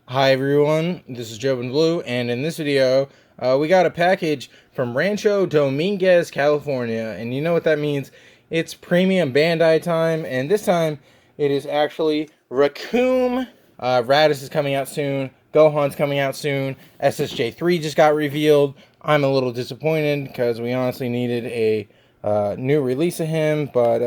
Hi everyone, this is Joe and Blue, and in this video, we got a package from Rancho Dominguez, California, and you know what that means? It's premium Bandai time, and this time it is actually Recoome. Raditz is coming out soon, Gohan's coming out soon, SSJ3 just got revealed. I'm a little disappointed because we honestly needed a new release of him, but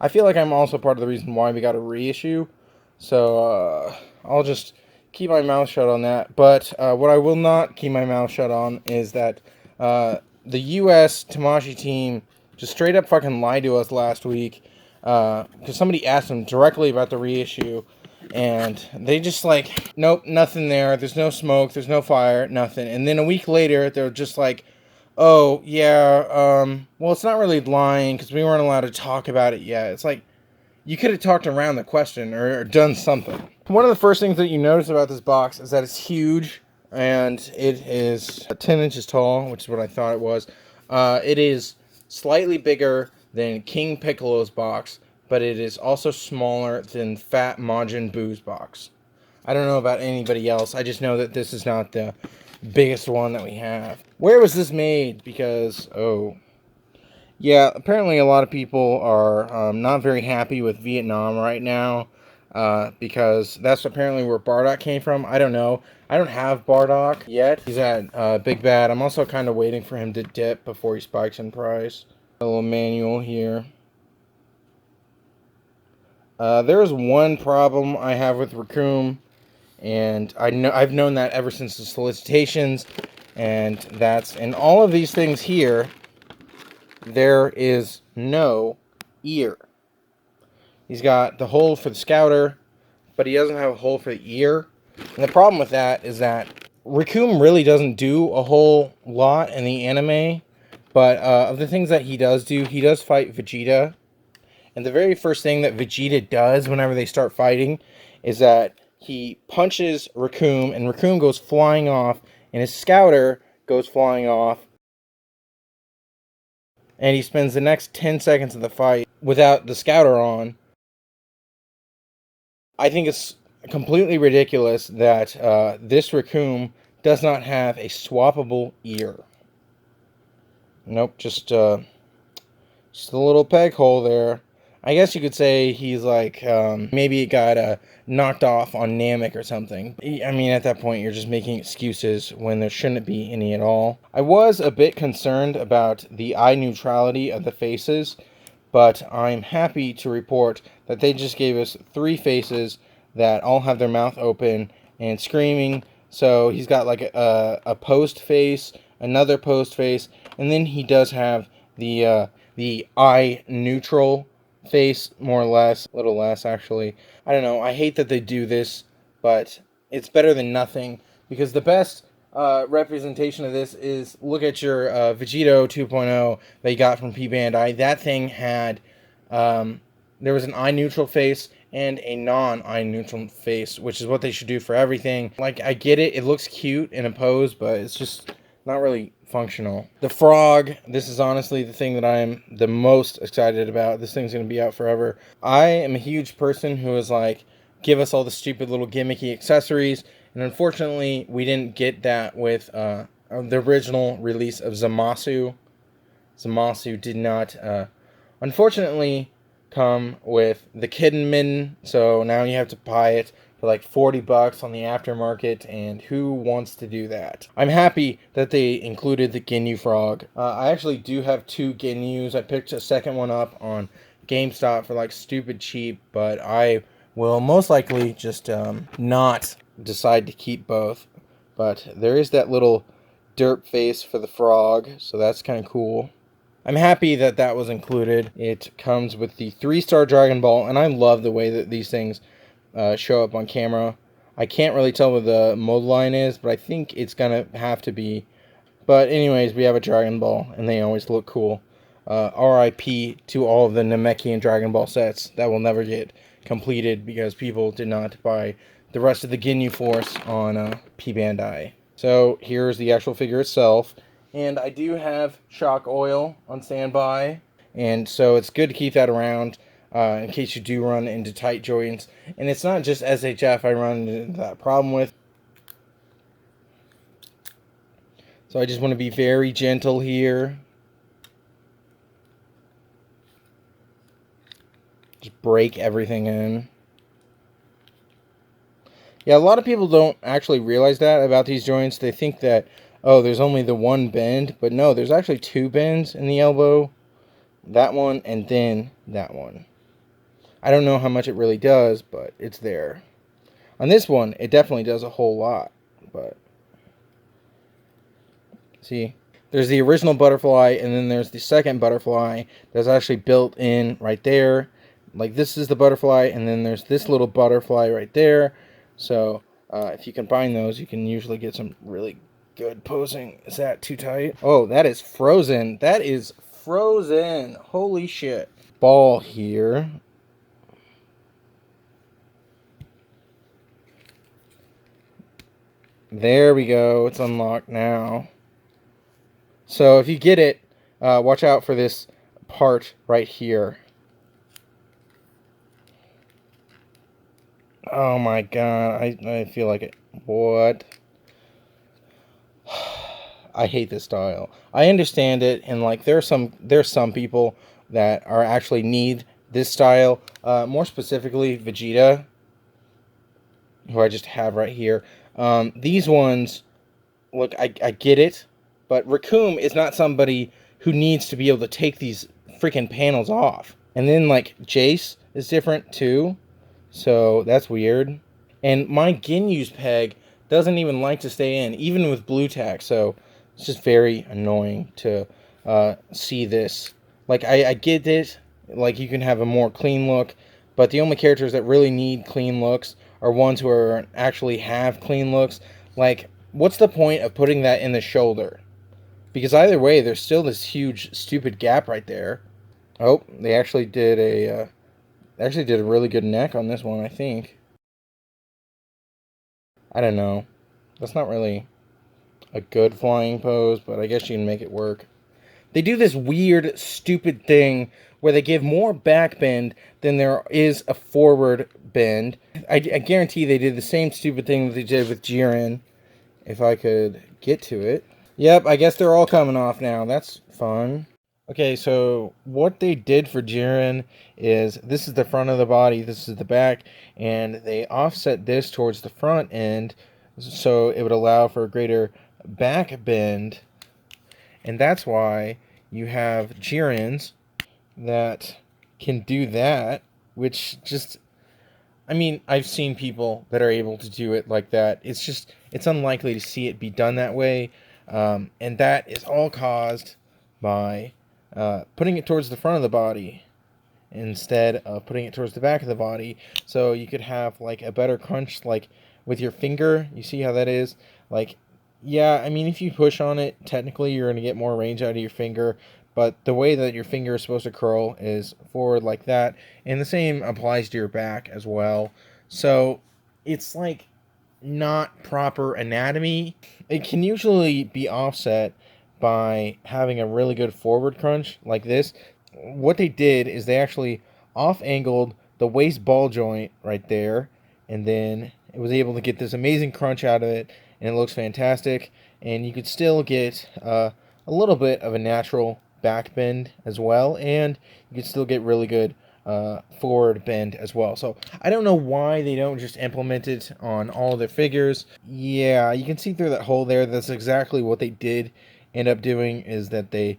I feel like I'm also part of the reason why we got a reissue, so I'll just keep my mouth shut on that. But what I will not keep my mouth shut on is that the U.S. Tamashii team just straight up fucking lied to us last week because somebody asked them directly about the reissue, and they just like, nope, nothing there. There's no smoke. There's no fire. Nothing. And then a week later, they're just like, oh yeah, well, it's not really lying because we weren't allowed to talk about it yet. It's like, you could have talked around the question or done something. One of the first things that you notice about this box is that it's huge, and it is 10 inches tall, which is what I thought it was. It is slightly bigger than King Piccolo's box, but it is also smaller than Fat Majin Buu's box. I don't know about anybody else. I just know that this is not the biggest one that we have. Where was this made? Because, yeah, apparently a lot of people are not very happy with Viet-No-m right now because that's apparently where Bardock came from. I don't know. I don't have Bardock yet. He's at Big Bad. I'm also kind of waiting for him to dip before he spikes in price. A little manual here. There is one problem I have with Recoome, and I've known that ever since the solicitations, and that's in all of these things here. There is no ear. He's got the hole for the scouter, but he doesn't have a hole for the ear. And the problem with that is that Recoome really doesn't do a whole lot in the anime, but of the things that he does do, he does fight Vegeta. And the very first thing that Vegeta does whenever they start fighting is that he punches Recoome, and Recoome goes flying off, and his scouter goes flying off, and he spends the next 10 seconds of the fight without the scouter on. I think it's completely ridiculous that this Recoome does not have a swappable ear. Nope, just a little peg hole there. I guess you could say he's like, maybe it got knocked off on Namek or something. I mean, at that point, you're just making excuses when there shouldn't be any at all. I was a bit concerned about the eye neutrality of the faces, but I'm happy to report that they just gave us 3 faces that all have their mouth open and screaming. So he's got like a post face, another post face, and then he does have the eye neutral face, more or less, a little less actually. I don't know, I hate that they do this, but it's better than nothing, because the best representation of this is, look at your Vegito 2.0 that you got from P Bandai. That thing had, there was an eye neutral face and a non-eye neutral face, which is what they should do for everything. Like, I get it, it looks cute in a pose, but it's just not really functional. The frog, this is honestly the thing that I am the most excited about. This thing's going to be out forever. I am a huge person who is like, give us all the stupid little gimmicky accessories, and unfortunately we didn't get that with the original release of Zamasu. Zamasu did not unfortunately come with the Kitten Mitten, so now you have to buy it for like $40 on the aftermarket, and who wants to do that? I'm happy that they included the Ginyu frog. I actually do have 2 Ginyus. I picked a second one up on GameStop for like stupid cheap, but I will most likely just not decide to keep both. But there is that little derp face for the frog, so that's kind of cool. I'm happy that that was included. It comes with the 3-star Dragon Ball, and I love the way that these things show up on camera. I can't really tell what the mold line is, but I think it's gonna have to be. But anyways, we have a Dragon Ball, and they always look cool. RIP to all of the Namekian Dragon Ball sets that will never get completed because people did not buy the rest of the Ginyu Force on P Bandai. So here's the actual figure itself. And I do have shock oil on standby, and so it's good to keep that around. in case you do run into tight joints. And it's not just SHF I run into that problem with. So I just want to be very gentle here. Just break everything in. Yeah, a lot of people don't actually realize that about these joints. They think that, oh, there's only the one bend. But no, there's actually two bends in the elbow. That one and then that one. I don't know how much it really does, but it's there. On this one, it definitely does a whole lot. But see, there's the original butterfly, and then there's the second butterfly that's actually built in right there. Like, this is the butterfly, and then there's this little butterfly right there. So if you combine those, you can usually get some really good posing. Is that too tight? Oh, that is frozen. That is frozen. Holy shit. Ball here. There we go. It's unlocked now. So if you get it, watch out for this part right here. Oh my god, I feel like it. What? I hate this style. I understand it, and like there's some people that are actually need this style. More specifically, Vegeta, who I just have right here. These ones, look, I get it, but Recoome is not somebody who needs to be able to take these freaking panels off. And then like Jace is different too, so that's weird. And my Ginyu's peg doesn't even like to stay in, even with blue tack. So it's just very annoying to see this. Like I get it, like you can have a more clean look, but the only characters that really need clean looks are ones who are actually have clean looks. Like, what's the point of putting that in the shoulder? Because either way, there's still this huge, stupid gap right there. Oh, they actually did a really good neck on this one, I think. I don't know. That's not really a good flying pose, but I guess you can make it work. They do this weird, stupid thing where they give more back bend than there is a forward bend. I guarantee they did the same stupid thing that they did with Jiren. If I could get to it. Yep, I guess they're all coming off now. That's fun. Okay, so what they did for Jiren is this is the front of the body, this is the back, and they offset this towards the front end so it would allow for a greater back bend. And that's why you have Jirens that can do that, which just, I mean, I've seen people that are able to do it like that. It's unlikely to see it be done that way. And that is all caused by putting it towards the front of the body instead of putting it towards the back of the body. So you could have like a better crunch, like with your finger. You see how that is? Like, yeah, I mean, if you push on it, technically you're going to get more range out of your finger. But the way that your finger is supposed to curl is forward like that. And the same applies to your back as well. So it's like not proper anatomy. It can usually be offset by having a really good forward crunch like this. What they did is they actually off-angled the waist ball joint right there, and then it was able to get this amazing crunch out of it, and it looks fantastic. And you could still get a little bit of a natural back bend as well, and you could still get really good forward bend as well. So I don't know why they don't just implement it on all their figures. Yeah, you can see through that hole there. That's exactly what they did end up doing, is that they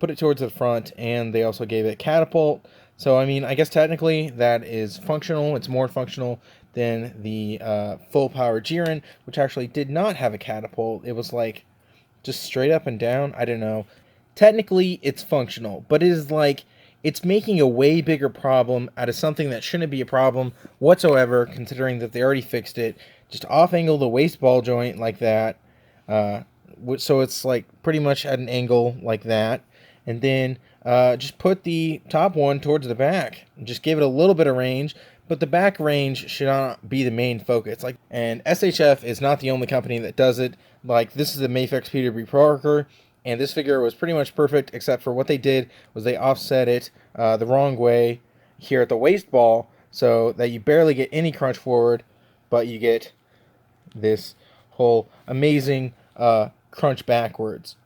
put it towards the front, and they also gave it catapult. So I mean, I guess technically that is functional. It's more functional than the full power Jiren, which actually did not have a catapult. It was like just straight up and down. I don't know. Technically, it's functional, but it is like it's making a way bigger problem out of something that shouldn't be a problem whatsoever, considering that they already fixed it. Just off-angle the waist ball joint like that, so it's like pretty much at an angle like that, and then just put the top one towards the back. Just give it a little bit of range, but the back range should not be the main focus. Like, and SHF is not the only company that does it. Like, this is the Mafex PWB Parker. And this figure was pretty much perfect, except for what they did was they offset it the wrong way. here at the waist ball, so that you barely get any crunch forward, but you get this whole amazing crunch backwards.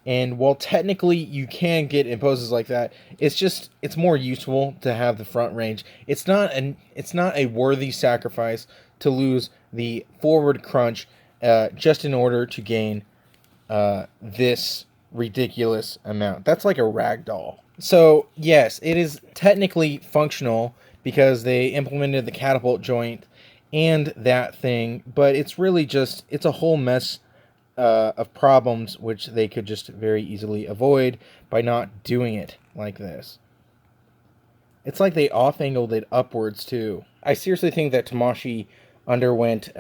And while technically you can get in poses like that, it's more useful to have the front range. It's not a worthy sacrifice to lose the forward crunch just in order to gain this ridiculous amount. That's like a rag doll. So yes, it is technically functional because they implemented the catapult joint and that thing, but it's really just, it's a whole mess of problems which they could just very easily avoid by not doing it like this. It's like they off-angled it upwards too. I seriously think that Tamashii underwent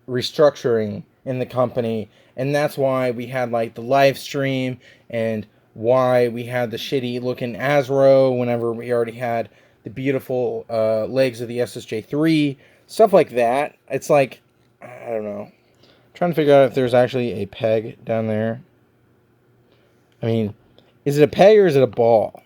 restructuring in the company, and that's why we had like the live stream and why we had the shitty looking Azro whenever we already had the beautiful legs of the SSJ3, stuff like that. It's like, I don't know. Trying to figure out if there's actually a peg down there. I mean, is it a peg or is it a ball?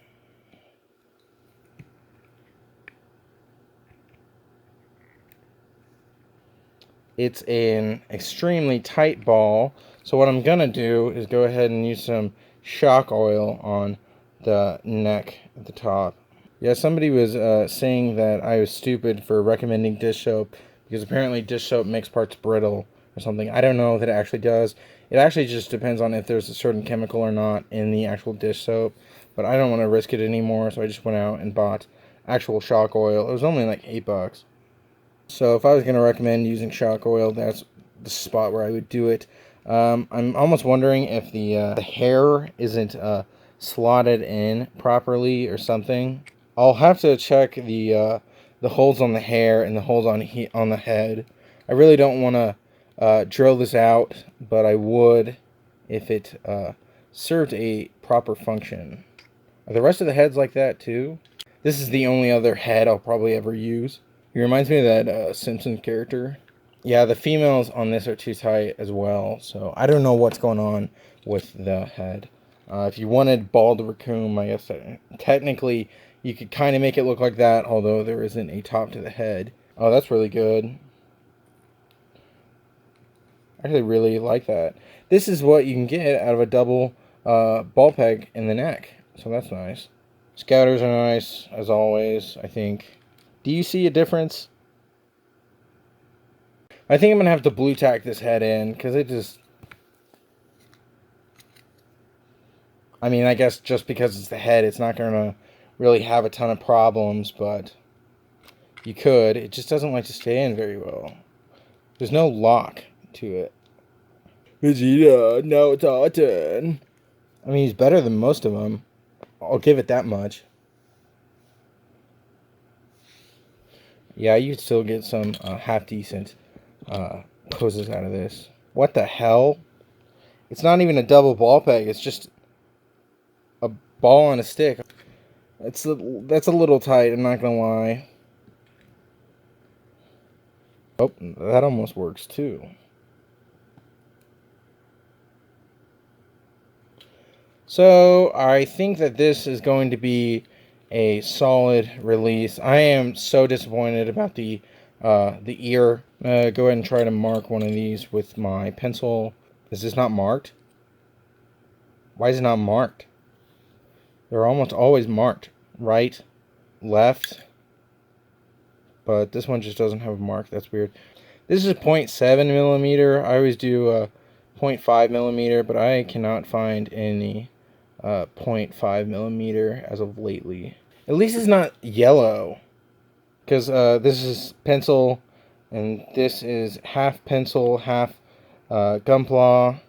It's an extremely tight ball. So what I'm going to do is go ahead and use some shock oil on the neck at the top. Yeah, somebody was saying that I was stupid for recommending dish soap because apparently dish soap makes parts brittle or something. I don't know that it actually does. It actually just depends on if there's a certain chemical or not in the actual dish soap. But I don't want to risk it anymore, so I just went out and bought actual shock oil. It was only like $8. So if I was going to recommend using shock oil, that's the spot where I would do it. I'm almost wondering if the hair isn't slotted in properly or something. I'll have to check the holes on the hair and the holes on the head. I really don't want to drill this out, but I would if it served a proper function. Are the rest of the heads like that too? This is the only other head I'll probably ever use. It reminds me of that Simpsons character. Yeah, the females on this are too tight as well, so I don't know what's going on with the head. If you wanted bald Recoome, I guess technically you could kind of make it look like that, although there isn't a top to the head. Oh, that's really good. I actually really like that. This is what you can get out of a double ball peg in the neck, so that's nice. Scouters are nice, as always, I think. Do you see a difference? I think I'm going to have to blue tack this head in, because it just... I mean, I guess just because it's the head, it's not going to really have a ton of problems, but you could. It just doesn't like to stay in very well. There's no lock to it. Vegeta, now it's our turn. I mean, he's better than most of them. I'll give it that much. Yeah, you'd still get some half-decent poses out of this. What the hell? It's not even a double ball peg. It's just a ball on a stick. That's a little tight, I'm not gonna lie. Oh, that almost works too. So, I think that this is going to be a solid release. I am so disappointed about the ear. Go ahead and try to mark one of these with my pencil. Is this not marked? Why is it not marked? They're almost always marked. Right, left. But this one just doesn't have a mark. That's weird. This is 0.7 millimeter. I always do 0.5 millimeter, but I cannot find any 0.5 millimeter as of lately. At least it's not yellow, because this is pencil and this is half pencil, half Gunpla.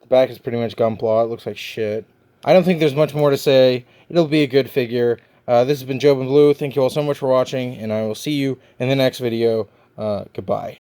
The back is pretty much Gunpla. It looks like shit. I don't think there's much more to say. It'll be a good figure. This has been Joe and Blue. Thank you all so much for watching, and I will see you in the next video. Goodbye.